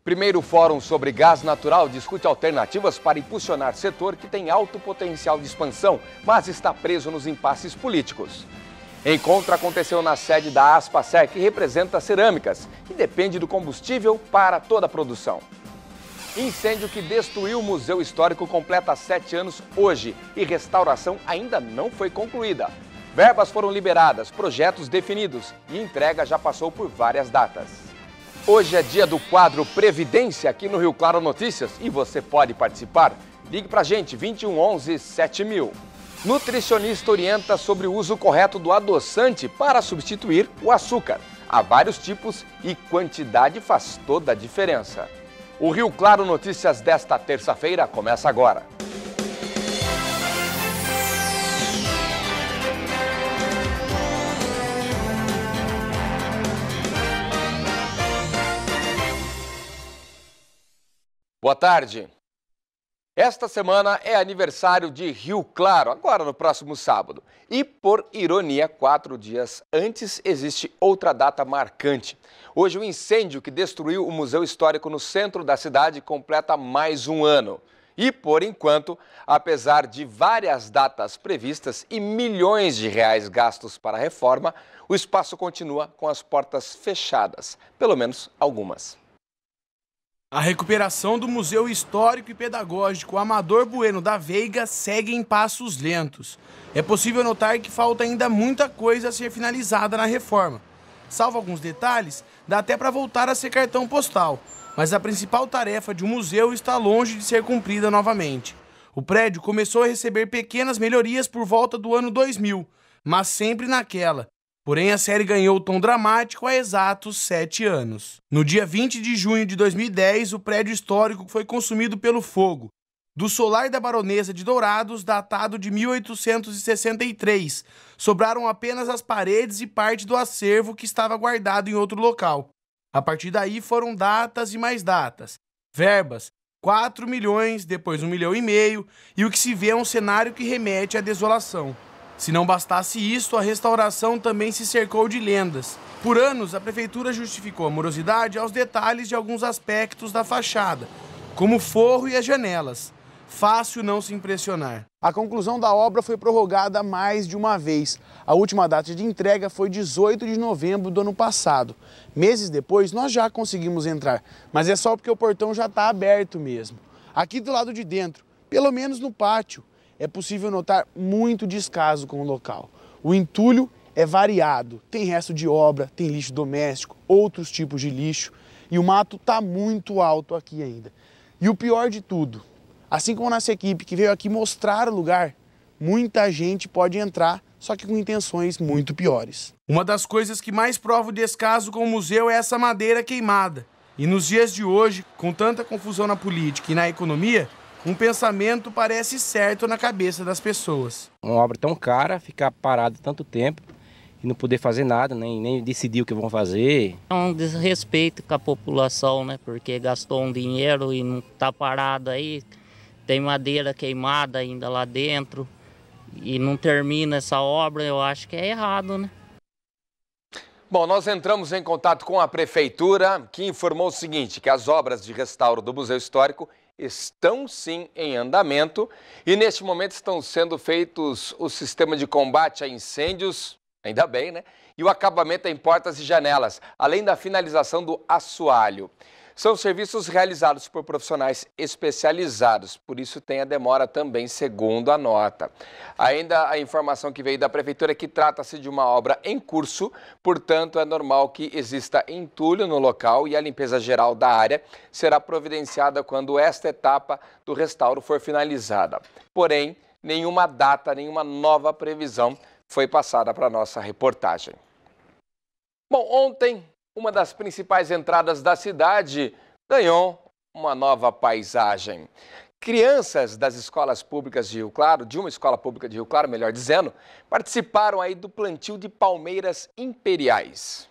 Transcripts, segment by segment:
Primeiro Fórum sobre Gás Natural discute alternativas para impulsionar setor que tem alto potencial de expansão, mas está preso nos impasses políticos. Encontro aconteceu na sede da Aspasec, que representa cerâmicas e depende do combustível para toda a produção. Incêndio que destruiu o Museu Histórico completa 7 anos hoje e restauração ainda não foi concluída. Verbas foram liberadas, projetos definidos e entrega já passou por várias datas. Hoje é dia do quadro Previdência aqui no Rio Claro Notícias e você pode participar. Ligue pra gente, 21 11 7000. Nutricionista orienta sobre o uso correto do adoçante para substituir o açúcar. Há vários tipos e quantidade faz toda a diferença. O Rio Claro Notícias desta terça-feira começa agora. Boa tarde. Esta semana é aniversário de Rio Claro, agora no próximo sábado. E, por ironia, 4 dias antes existe outra data marcante. Hoje, o incêndio que destruiu o Museu Histórico no centro da cidade completa mais um ano. E, por enquanto, apesar de várias datas previstas e milhões de reais gastos para a reforma, o espaço continua com as portas fechadas, pelo menos algumas. A recuperação do Museu Histórico e Pedagógico Amador Bueno da Veiga segue em passos lentos. É possível notar que falta ainda muita coisa a ser finalizada na reforma. Salvo alguns detalhes, dá até para voltar a ser cartão postal, mas a principal tarefa de um museu está longe de ser cumprida novamente. O prédio começou a receber pequenas melhorias por volta do ano 2000, mas sempre naquela. Porém, a série ganhou o tom dramático há exatos 7 anos. No dia 20 de junho de 2010, o prédio histórico foi consumido pelo fogo. Do solar da Baronesa de Dourados, datado de 1863, sobraram apenas as paredes e parte do acervo que estava guardado em outro local. A partir daí foram datas e mais datas. Verbas, 4 milhões, depois 1,5 milhão, e o que se vê é um cenário que remete à desolação. Se não bastasse isso, a restauração também se cercou de lendas. Por anos, a prefeitura justificou a morosidade aos detalhes de alguns aspectos da fachada, como o forro e as janelas. Fácil não se impressionar. A conclusão da obra foi prorrogada mais de uma vez. A última data de entrega foi 18 de novembro do ano passado. Meses depois, nós já conseguimos entrar, mas é só porque o portão já está aberto mesmo. Aqui do lado de dentro, pelo menos no pátio, é possível notar muito descaso com o local. O entulho é variado, tem resto de obra, tem lixo doméstico, outros tipos de lixo, e o mato está muito alto aqui ainda. E o pior de tudo, assim como nossa equipe que veio aqui mostrar o lugar, muita gente pode entrar, só que com intenções muito piores. Uma das coisas que mais prova o descaso com o museu é essa madeira queimada. E nos dias de hoje, com tanta confusão na política e na economia, um pensamento parece certo na cabeça das pessoas. Uma obra tão cara, ficar parado tanto tempo e não poder fazer nada, nem decidir o que vão fazer. É um desrespeito com a população, né? Porque gastou um dinheiro e não está parado aí. Tem madeira queimada ainda lá dentro e não termina essa obra, eu acho que é errado, né? Bom, nós entramos em contato com a prefeitura, que informou o seguinte, que as obras de restauro do Museu Histórico estão sim em andamento e neste momento estão sendo feitos o sistema de combate a incêndios, ainda bem, né? E o acabamento em portas e janelas, além da finalização do assoalho. São serviços realizados por profissionais especializados, por isso tem a demora também, segundo a nota. Ainda a informação que veio da prefeitura é que trata-se de uma obra em curso, portanto é normal que exista entulho no local e a limpeza geral da área será providenciada quando esta etapa do restauro for finalizada. Porém, nenhuma data, nenhuma nova previsão foi passada para a nossa reportagem. Bom, ontem, uma das principais entradas da cidade ganhou uma nova paisagem. Crianças das escolas públicas de Rio Claro, de uma escola pública de Rio Claro, melhor dizendo, participaram aí do plantio de palmeiras imperiais.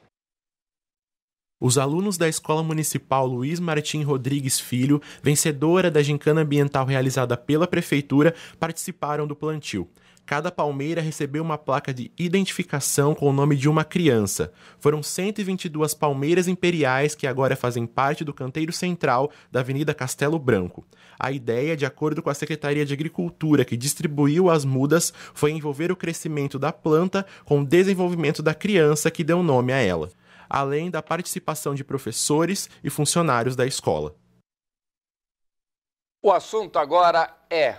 Os alunos da Escola Municipal Luiz Martim Rodrigues Filho, vencedora da gincana ambiental realizada pela Prefeitura, participaram do plantio. Cada palmeira recebeu uma placa de identificação com o nome de uma criança. Foram 122 palmeiras imperiais que agora fazem parte do canteiro central da Avenida Castelo Branco. A ideia, de acordo com a Secretaria de Agricultura, que distribuiu as mudas, foi envolver o crescimento da planta com o desenvolvimento da criança que deu nome a ela, além da participação de professores e funcionários da escola. O assunto agora é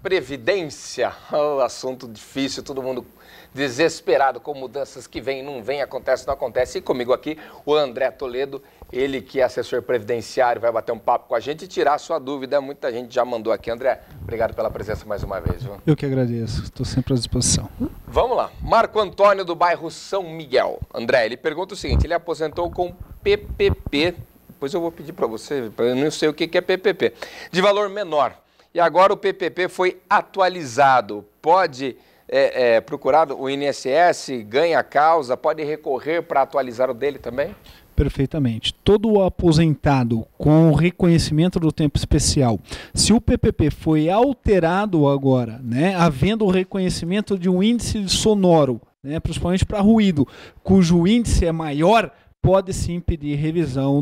Previdência. Oh, assunto difícil, todo mundo desesperado com mudanças que vêm, não vêm, acontece, não acontece. E comigo aqui, o André Toledo, ele que é assessor previdenciário, vai bater um papo com a gente e tirar a sua dúvida. Muita gente já mandou aqui. André, obrigado pela presença mais uma vez. Viu? Eu que agradeço, estou sempre à disposição. Vamos lá. Marco Antônio, do bairro São Miguel. André, ele pergunta o seguinte, ele aposentou com PPP, depois eu vou pedir para você, eu não sei o que é PPP, de valor menor. E agora o PPP foi atualizado. Pode procurar o INSS, ganha a causa, pode recorrer para atualizar o dele também? Perfeitamente. Todo aposentado com o reconhecimento do tempo especial, se o PPP foi alterado agora, né, havendo o reconhecimento de um índice sonoro, né, principalmente para ruído, cujo índice é maior, pode sim pedir revisão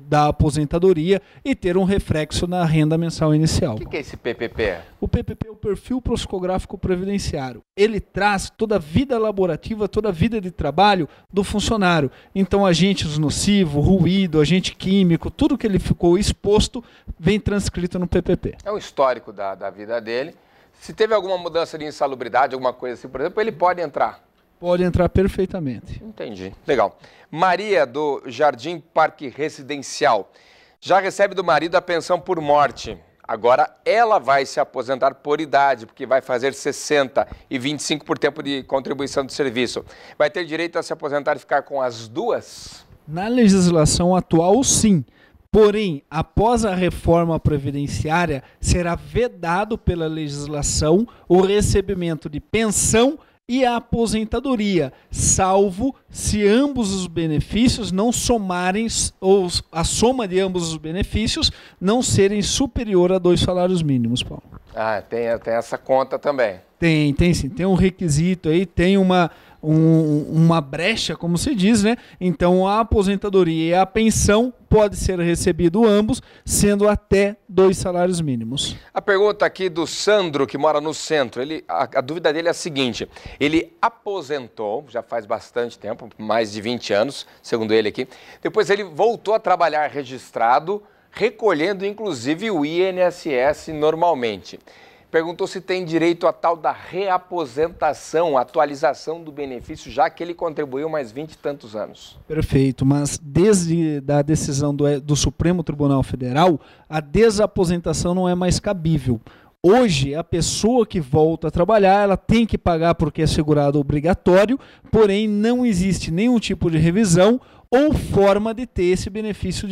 da aposentadoria e ter um reflexo na renda mensal inicial. O que é esse PPP? O PPP é o perfil psicográfico previdenciário. Ele traz toda a vida laborativa, toda a vida de trabalho do funcionário. Então, agentes nocivos, ruído, agente químico, tudo que ele ficou exposto vem transcrito no PPP. É um histórico da vida dele. Se teve alguma mudança de insalubridade, alguma coisa assim, por exemplo, ele pode entrar? Pode entrar perfeitamente. Entendi. Legal. Maria, do Jardim Parque Residencial, já recebe do marido a pensão por morte. Agora ela vai se aposentar por idade, porque vai fazer 60 e 25 por tempo de contribuição de serviço. Vai ter direito a se aposentar e ficar com as duas? Na legislação atual, sim. Porém, após a reforma previdenciária, será vedado pela legislação o recebimento de pensão e a aposentadoria, salvo se ambos os benefícios não somarem, ou a soma de ambos os benefícios não serem superior a 2 salários mínimos, Paulo. Ah, tem essa conta também. Tem sim, tem um requisito aí, tem uma brecha, como se diz, né? Então a aposentadoria e a pensão pode ser recebido ambos, sendo até 2 salários mínimos. A pergunta aqui do Sandro, que mora no centro, a dúvida dele é a seguinte, ele aposentou, já faz bastante tempo, mais de 20 anos, segundo ele aqui, depois ele voltou a trabalhar registrado, recolhendo inclusive o INSS normalmente. Perguntou se tem direito a tal da reaposentação, atualização do benefício, já que ele contribuiu mais 20 e tantos anos. Perfeito, mas desde a decisão do Supremo Tribunal Federal, a desaposentação não é mais cabível. Hoje, a pessoa que volta a trabalhar, ela tem que pagar porque é segurado obrigatório, porém não existe nenhum tipo de revisão ou forma de ter esse benefício,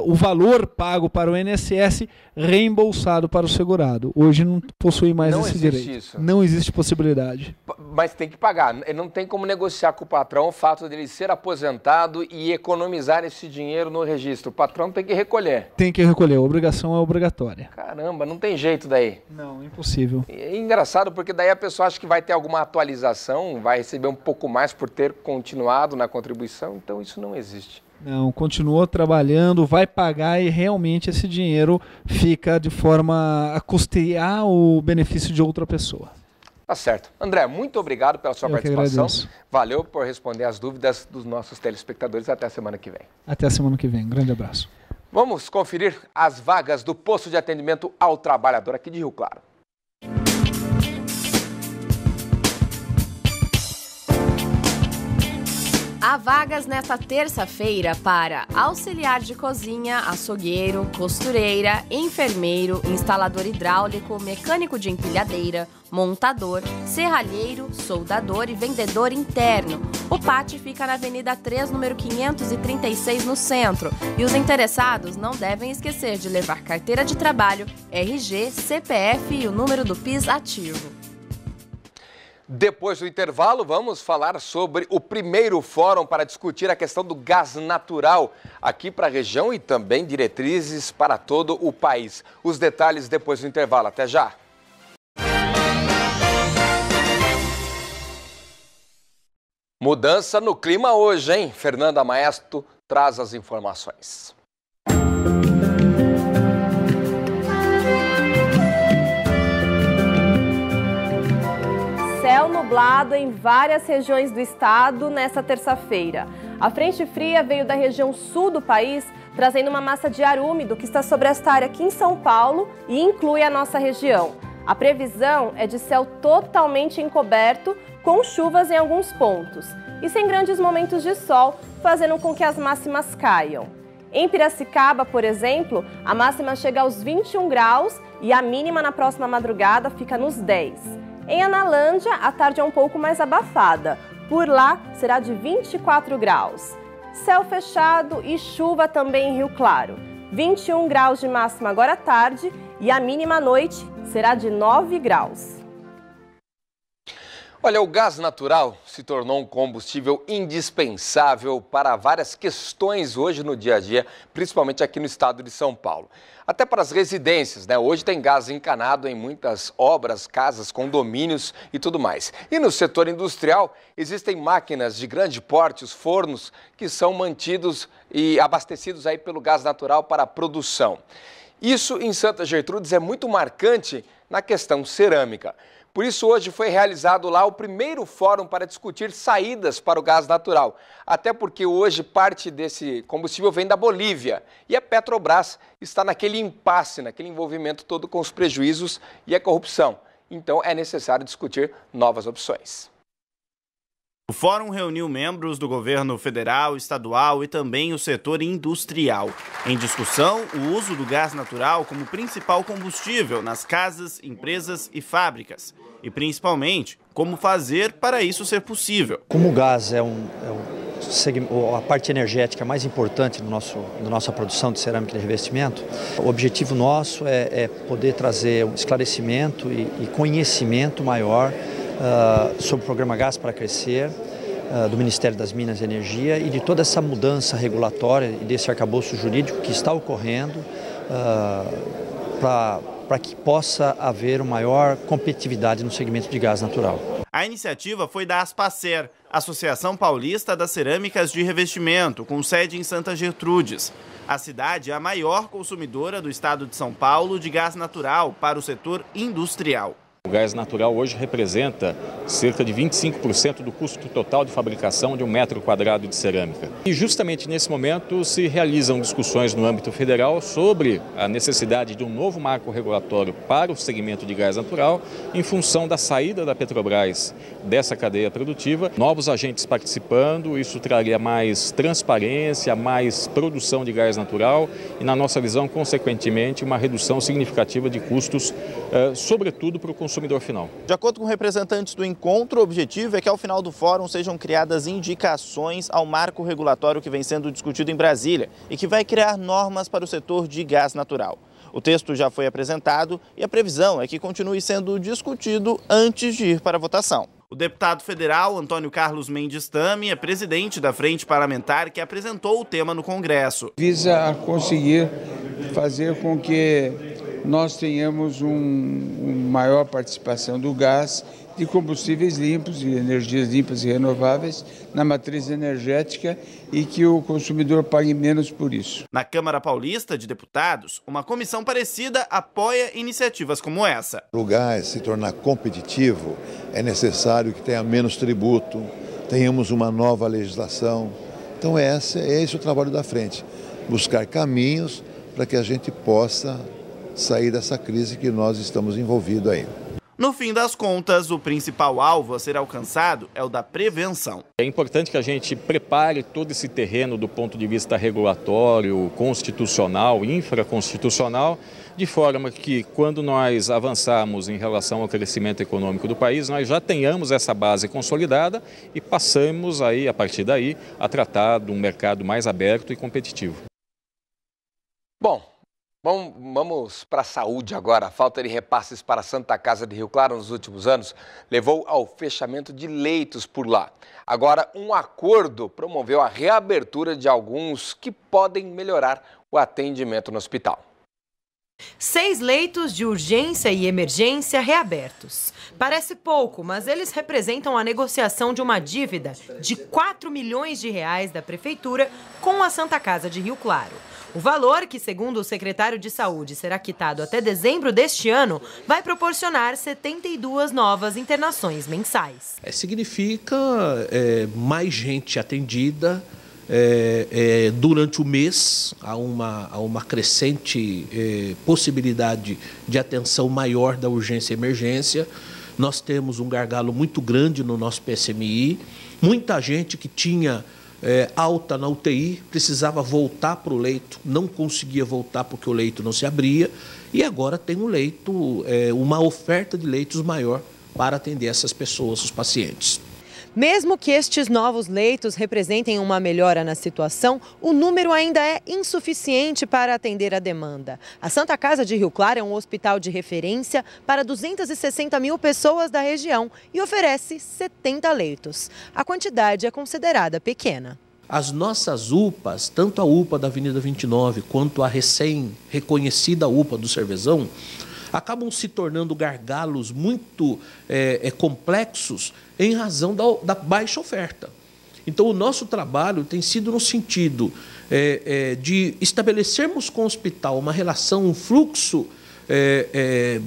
o valor pago para o INSS reembolsado para o segurado. Hoje não possui mais esse direito. Isso. Não existe possibilidade. Mas tem que pagar. Ele não tem como negociar com o patrão o fato dele ser aposentado e economizar esse dinheiro no registro. O patrão tem que recolher. Tem que recolher. A obrigação é obrigatória. Caramba, não tem jeito daí. Não, impossível. É engraçado porque daí a pessoa acha que vai ter alguma atualização, vai receber um pouco mais por ter continuado na contribuição, então isso não existe. Não, continuou trabalhando, vai pagar e realmente esse dinheiro fica de forma a custear o benefício de outra pessoa. Tá certo. André, muito obrigado pela sua participação. Valeu por responder as dúvidas dos nossos telespectadores. Até a semana que vem. Até a semana que vem. Um grande abraço. Vamos conferir as vagas do posto de atendimento ao trabalhador aqui de Rio Claro. Há vagas nesta terça-feira para auxiliar de cozinha, açougueiro, costureira, enfermeiro, instalador hidráulico, mecânico de empilhadeira, montador, serralheiro, soldador e vendedor interno. O PAT fica na Avenida 3, número 536, no centro. E os interessados não devem esquecer de levar carteira de trabalho, RG, CPF e o número do PIS ativo. Depois do intervalo, vamos falar sobre o primeiro fórum para discutir a questão do gás natural aqui para a região e também diretrizes para todo o país. Os detalhes depois do intervalo. Até já! Mudança no clima hoje, hein? Fernanda Maestro traz as informações. Céu nublado em várias regiões do estado nesta terça-feira. A frente fria veio da região sul do país, trazendo uma massa de ar úmido que está sobre esta área aqui em São Paulo e inclui a nossa região. A previsão é de céu totalmente encoberto, com chuvas em alguns pontos e sem grandes momentos de sol, fazendo com que as máximas caiam. Em Piracicaba, por exemplo, a máxima chega aos 21 graus e a mínima na próxima madrugada fica nos 10. Em Analândia, a tarde é um pouco mais abafada. Por lá, será de 24 graus. Céu fechado e chuva também em Rio Claro. 21 graus de máxima agora à tarde e a mínima à noite será de 9 graus. Olha, o gás natural se tornou um combustível indispensável para várias questões hoje no dia a dia, principalmente aqui no estado de São Paulo. Até para as residências, né? Hoje tem gás encanado em muitas obras, casas, condomínios e tudo mais. E no setor industrial, existem máquinas de grande porte, os fornos, que são mantidos e abastecidos aí pelo gás natural para a produção. Isso em Santa Gertrudes é muito marcante na questão cerâmica. Por isso, hoje foi realizado lá o primeiro fórum para discutir saídas para o gás natural. Até porque hoje parte desse combustível vem da Bolívia. E a Petrobras está naquele impasse, naquele envolvimento todo com os prejuízos e a corrupção. Então, é necessário discutir novas opções. O fórum reuniu membros do governo federal, estadual e também o setor industrial. Em discussão, o uso do gás natural como principal combustível nas casas, empresas e fábricas. E, principalmente, como fazer para isso ser possível. Como o gás é a parte energética mais importante da nossa produção de cerâmica de revestimento, o objetivo nosso é poder trazer um esclarecimento e conhecimento maior sobre o programa Gás para Crescer, do Ministério das Minas e Energia e de toda essa mudança regulatória e desse arcabouço jurídico que está ocorrendo para que possa haver uma maior competitividade no segmento de gás natural. A iniciativa foi da Aspacer, Associação Paulista das Cerâmicas de Revestimento, com sede em Santa Gertrudes. A cidade é a maior consumidora do estado de São Paulo de gás natural para o setor industrial. O gás natural hoje representa cerca de 25% do custo total de fabricação de 1 metro quadrado de cerâmica. E justamente nesse momento se realizam discussões no âmbito federal sobre a necessidade de um novo marco regulatório para o segmento de gás natural em função da saída da Petrobras dessa cadeia produtiva. Novos agentes participando, isso traria mais transparência, mais produção de gás natural e, na nossa visão, consequentemente, uma redução significativa de custos, sobretudo para o consumidor final. De acordo com representantes do encontro, o objetivo é que ao final do fórum sejam criadas indicações ao marco regulatório que vem sendo discutido em Brasília e que vai criar normas para o setor de gás natural. O texto já foi apresentado e a previsão é que continue sendo discutido antes de ir para a votação. O deputado federal Antônio Carlos Mendes Tami é presidente da frente parlamentar que apresentou o tema no Congresso. Visa conseguir fazer com que nós tenhamos uma maior participação do gás, de combustíveis limpos e energias limpas e renováveis na matriz energética e que o consumidor pague menos por isso. Na Câmara Paulista de Deputados, uma comissão parecida apoia iniciativas como essa. Para o gás se tornar competitivo, é necessário que tenha menos tributo, tenhamos uma nova legislação. Então esse é o trabalho da frente, buscar caminhos para que a gente possa sair dessa crise que nós estamos envolvidos aí. No fim das contas, o principal alvo a ser alcançado é o da prevenção. É importante que a gente prepare todo esse terreno do ponto de vista regulatório, constitucional, infraconstitucional, de forma que quando nós avançarmos em relação ao crescimento econômico do país, nós já tenhamos essa base consolidada e passamos aí, a partir daí, a tratar de um mercado mais aberto e competitivo. Bom, vamos para a saúde agora. A falta de repasses para a Santa Casa de Rio Claro nos últimos anos levou ao fechamento de leitos por lá. Agora, um acordo promoveu a reabertura de alguns que podem melhorar o atendimento no hospital. 6 leitos de urgência e emergência reabertos. Parece pouco, mas eles representam a negociação de uma dívida de R$4 milhões da Prefeitura com a Santa Casa de Rio Claro. O valor, que segundo o secretário de Saúde será quitado até dezembro deste ano, vai proporcionar 72 novas internações mensais. Significa mais gente atendida durante o mês, há uma crescente possibilidade de atenção maior da urgência e emergência. Nós temos um gargalo muito grande no nosso PSMI, muita gente que tinha alta na UTI, precisava voltar para o leito, não conseguia voltar porque o leito não se abria, e agora tem um leito, uma oferta de leitos maior para atender essas pessoas, os pacientes. Mesmo que estes novos leitos representem uma melhora na situação, o número ainda é insuficiente para atender a demanda. A Santa Casa de Rio Claro é um hospital de referência para 260 mil pessoas da região e oferece 70 leitos. A quantidade é considerada pequena. As nossas UPAs, tanto a UPA da Avenida 29 quanto a recém-reconhecida UPA do Cervezão, acabam se tornando gargalos muito complexos em razão da baixa oferta. Então, o nosso trabalho tem sido no sentido de estabelecermos com o hospital uma relação, um fluxo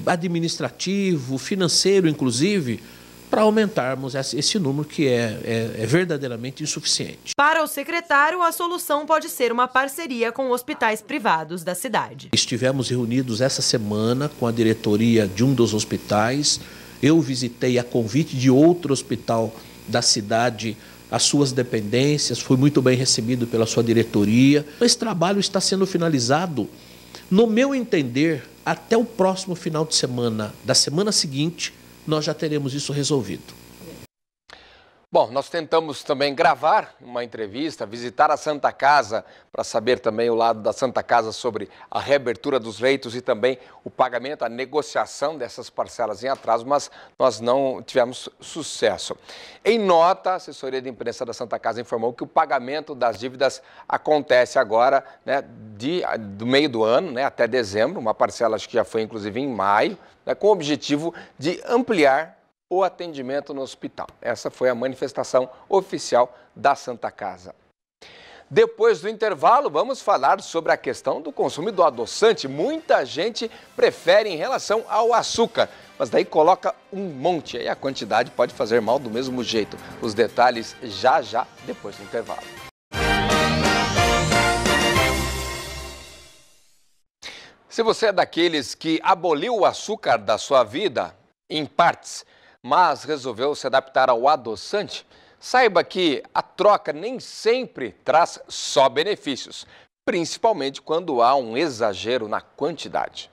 administrativo, financeiro, inclusive, para aumentarmos esse número que é verdadeiramente insuficiente. Para o secretário, a solução pode ser uma parceria com hospitais privados da cidade. Estivemos reunidos essa semana com a diretoria de um dos hospitais. Eu visitei a convite de outro hospital da cidade, as suas dependências, fui muito bem recebido pela sua diretoria. Esse trabalho está sendo finalizado, no meu entender, até o próximo final de semana, da semana seguinte, nós já teremos isso resolvido. Bom, nós tentamos também gravar uma entrevista, visitar a Santa Casa, para saber também o lado da Santa Casa sobre a reabertura dos leitos e também o pagamento, a negociação dessas parcelas em atraso, mas nós não tivemos sucesso. Em nota, a assessoria de imprensa da Santa Casa informou que o pagamento das dívidas acontece agora, né, do meio do ano, né, até dezembro, uma parcela acho que já foi inclusive em maio, né, com o objetivo de ampliar o atendimento no hospital. Essa foi a manifestação oficial da Santa Casa. Depois do intervalo, vamos falar sobre a questão do consumo do adoçante. Muita gente prefere em relação ao açúcar, mas daí coloca um monte, aí a quantidade pode fazer mal do mesmo jeito. Os detalhes já depois do intervalo. Se você é daqueles que aboliu o açúcar da sua vida, em partes, mas resolveu se adaptar ao adoçante, saiba que a troca nem sempre traz só benefícios, principalmente quando há um exagero na quantidade.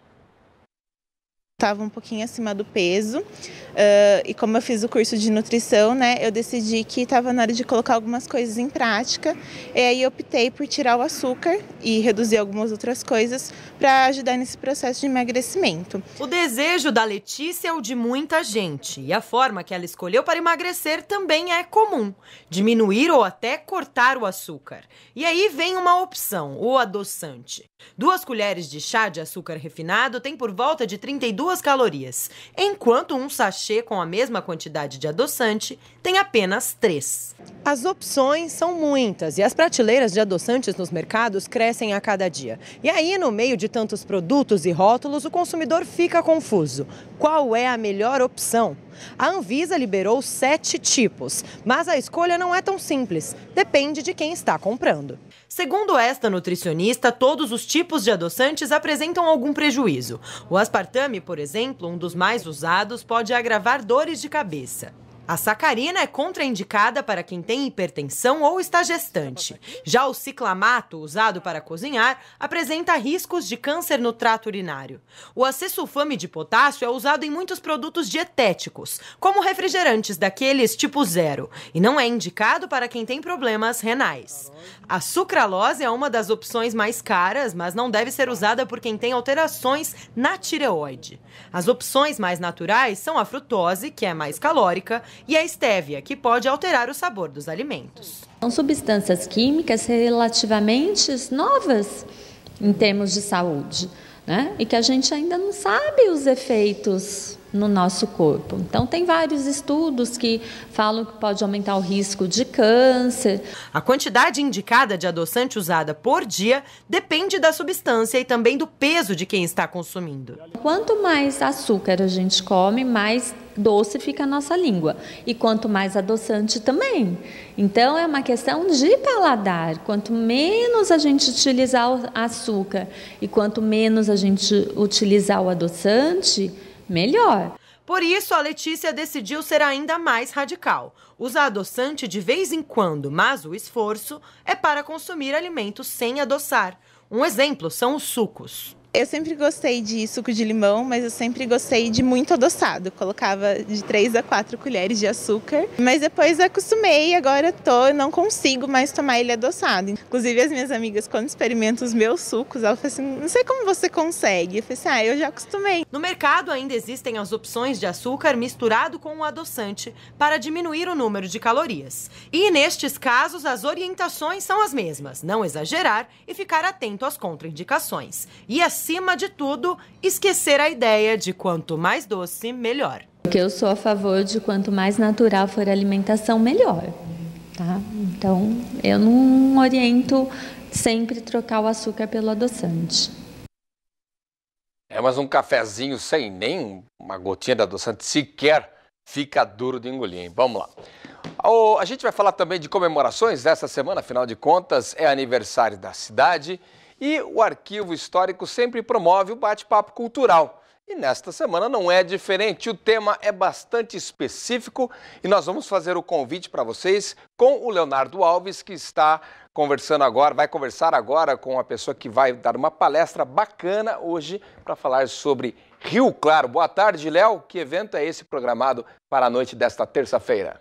Estava um pouquinho acima do peso e como eu fiz o curso de nutrição, né, eu decidi que estava na hora de colocar algumas coisas em prática e aí optei por tirar o açúcar e reduzir algumas outras coisas para ajudar nesse processo de emagrecimento. O desejo da Letícia é o de muita gente e a forma que ela escolheu para emagrecer também é comum, diminuir ou até cortar o açúcar. E aí vem uma opção, o adoçante. 2 colheres de chá de açúcar refinado tem por volta de 32 calorias, enquanto um sachê com a mesma quantidade de adoçante tem apenas 3. As opções são muitas e as prateleiras de adoçantes nos mercados crescem a cada dia. E aí, no meio de tantos produtos e rótulos, o consumidor fica confuso. Qual é a melhor opção? A Anvisa liberou 7 tipos, mas a escolha não é tão simples, depende de quem está comprando. Segundo esta nutricionista, todos os tipos de adoçantes apresentam algum prejuízo. O aspartame, por exemplo, um dos mais usados, pode agravar dores de cabeça. A sacarina é contraindicada para quem tem hipertensão ou está gestante. Já o ciclamato, usado para cozinhar, apresenta riscos de câncer no trato urinário. O acesulfame de potássio é usado em muitos produtos dietéticos, como refrigerantes daqueles tipo 0, e não é indicado para quem tem problemas renais. A sucralose é uma das opções mais caras, mas não deve ser usada por quem tem alterações na tireoide. As opções mais naturais são a frutose, que é mais calórica, e a estévia, que pode alterar o sabor dos alimentos. São substâncias químicas relativamente novas em termos de saúde. né? E que a gente ainda não sabe os efeitos no nosso corpo. Então, tem vários estudos que falam que pode aumentar o risco de câncer. A quantidade indicada de adoçante usada por dia depende da substância e também do peso de quem está consumindo. Quanto mais açúcar a gente come, mais doce fica a nossa língua. E quanto mais adoçante também. Então, é uma questão de paladar. Quanto menos a gente utilizar o açúcar e quanto menos a gente utilizar o adoçante, melhor. Por isso, a Letícia decidiu ser ainda mais radical. Usa adoçante de vez em quando, mas o esforço é para consumir alimentos sem adoçar. Um exemplo são os sucos. Eu sempre gostei de suco de limão, mas eu sempre gostei de muito adoçado. Colocava de 3 a 4 colheres de açúcar. Mas depois acostumei e agora não consigo mais tomar ele adoçado. Inclusive as minhas amigas, quando experimentam os meus sucos, elas falam assim, não sei como você consegue. Eu falei assim, eu já acostumei. No mercado ainda existem as opções de açúcar misturado com o adoçante para diminuir o número de calorias. E nestes casos as orientações são as mesmas. Não exagerar e ficar atento às contraindicações. E acima de tudo, esquecer a ideia de quanto mais doce, melhor. Porque eu sou a favor de quanto mais natural for a alimentação, melhor. Tá? Então, eu não oriento sempre trocar o açúcar pelo adoçante. Mas um cafezinho sem nem uma gotinha de adoçante sequer fica duro de engolir, hein? Vamos lá. A gente vai falar também de comemorações dessa semana, afinal de contas, é aniversário da cidade. E o Arquivo Histórico sempre promove o bate-papo cultural. E nesta semana não é diferente, o tema é bastante específico e nós vamos fazer o convite para vocês com o Leonardo Alves, que está conversando agora, vai conversar agora com a pessoa que vai dar uma palestra bacana hoje para falar sobre Rio Claro. Boa tarde, Léo. Que evento é esse programado para a noite desta terça-feira?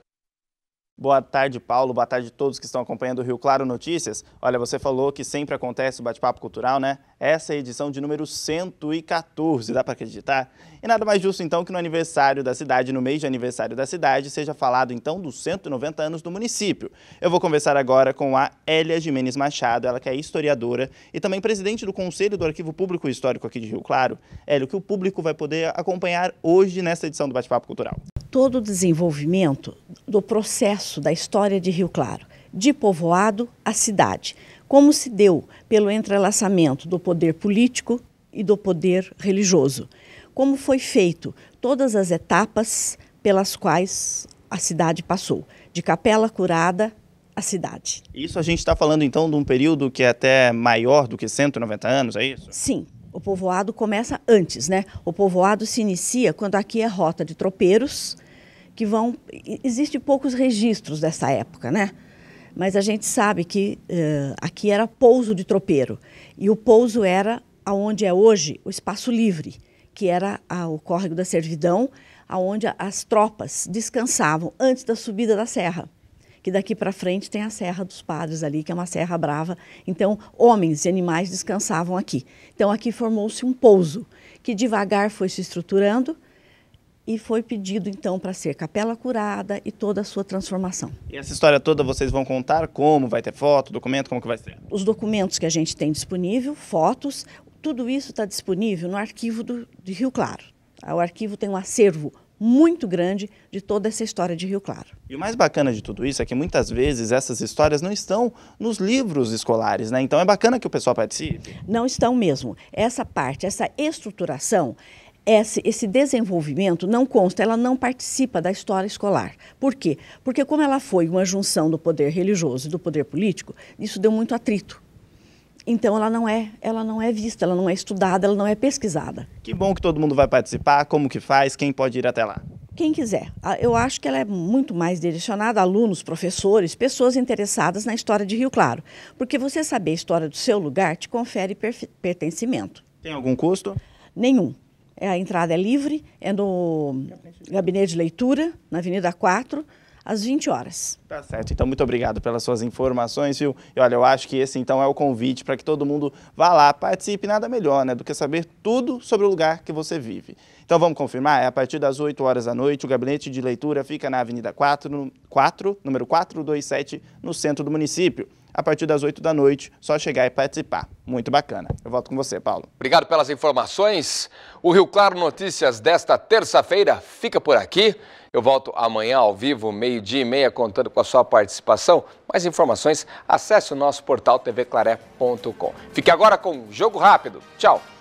Boa tarde, Paulo. Boa tarde a todos que estão acompanhando o Rio Claro Notícias. Olha, você falou que sempre acontece o bate-papo cultural, né? Essa é a edição de número 114, dá para acreditar? E nada mais justo, então, que no aniversário da cidade, no mês de aniversário da cidade, seja falado, então, dos 190 anos do município. Eu vou conversar agora com a Hélia Jimenez Machado, ela que é historiadora e também presidente do Conselho do Arquivo Público e Histórico aqui de Rio Claro. Hélia, o que o público vai poder acompanhar hoje nessa edição do bate-papo cultural? Todo o desenvolvimento do processo da história de Rio Claro, de povoado à cidade, como se deu pelo entrelaçamento do poder político e do poder religioso, como foi feito todas as etapas pelas quais a cidade passou, de Capela Curada à cidade. Isso a gente está falando então de um período que é até maior do que 190 anos, é isso? Sim. O povoado começa antes, né? O povoado se inicia quando aqui é rota de tropeiros, que vão... Existem poucos registros dessa época, né? Mas a gente sabe que aqui era pouso de tropeiro. E o pouso era onde é hoje o Espaço Livre, que era o córrego da Servidão, onde as tropas descansavam antes da subida da serra. Que daqui para frente tem a Serra dos Padres ali, que é uma serra brava. Então, homens e animais descansavam aqui. Então, aqui formou-se um pouso, que devagar foi se estruturando e foi pedido, então, para ser Capela Curada e toda a sua transformação. E essa história toda vocês vão contar como? Vai ter foto, documento, como que vai ser? Os documentos que a gente tem disponível, fotos, tudo isso está disponível no arquivo de Rio Claro. O arquivo tem um acervo muito grande de toda essa história de Rio Claro. E o mais bacana de tudo isso é que muitas vezes essas histórias não estão nos livros escolares, né? Então é bacana que o pessoal participe. Não estão mesmo. Essa parte, essa estruturação, esse desenvolvimento não consta, ela não participa da história escolar. Por quê? Porque como ela foi uma junção do poder religioso e do poder político, isso deu muito atrito. Então ela não é vista, ela não é estudada, ela não é pesquisada. Que bom que todo mundo vai participar, como que faz, quem pode ir até lá? Quem quiser. Eu acho que ela é muito mais direcionada a alunos, professores, pessoas interessadas na história de Rio Claro. Porque você saber a história do seu lugar te confere pertencimento. Tem algum custo? Nenhum. A entrada é livre, é no Gabinete de Leitura, na Avenida 4, às 20 horas. Tá certo, então muito obrigado pelas suas informações, viu? E olha, eu acho que esse então é o convite para que todo mundo vá lá, participe, nada melhor, né, do que saber tudo sobre o lugar que você vive. Então vamos confirmar, é a partir das 8 horas da noite, o Gabinete de Leitura fica na Avenida 4, número 427, no centro do município. a partir das 8 da noite, só chegar e participar. Muito bacana. Eu volto com você, Paulo. Obrigado pelas informações. O Rio Claro Notícias desta terça-feira fica por aqui. Eu volto amanhã ao vivo, 12h30, contando com a sua participação. Mais informações, acesse o nosso portal tvclaré.com. Fique agora com Jogo Rápido. Tchau.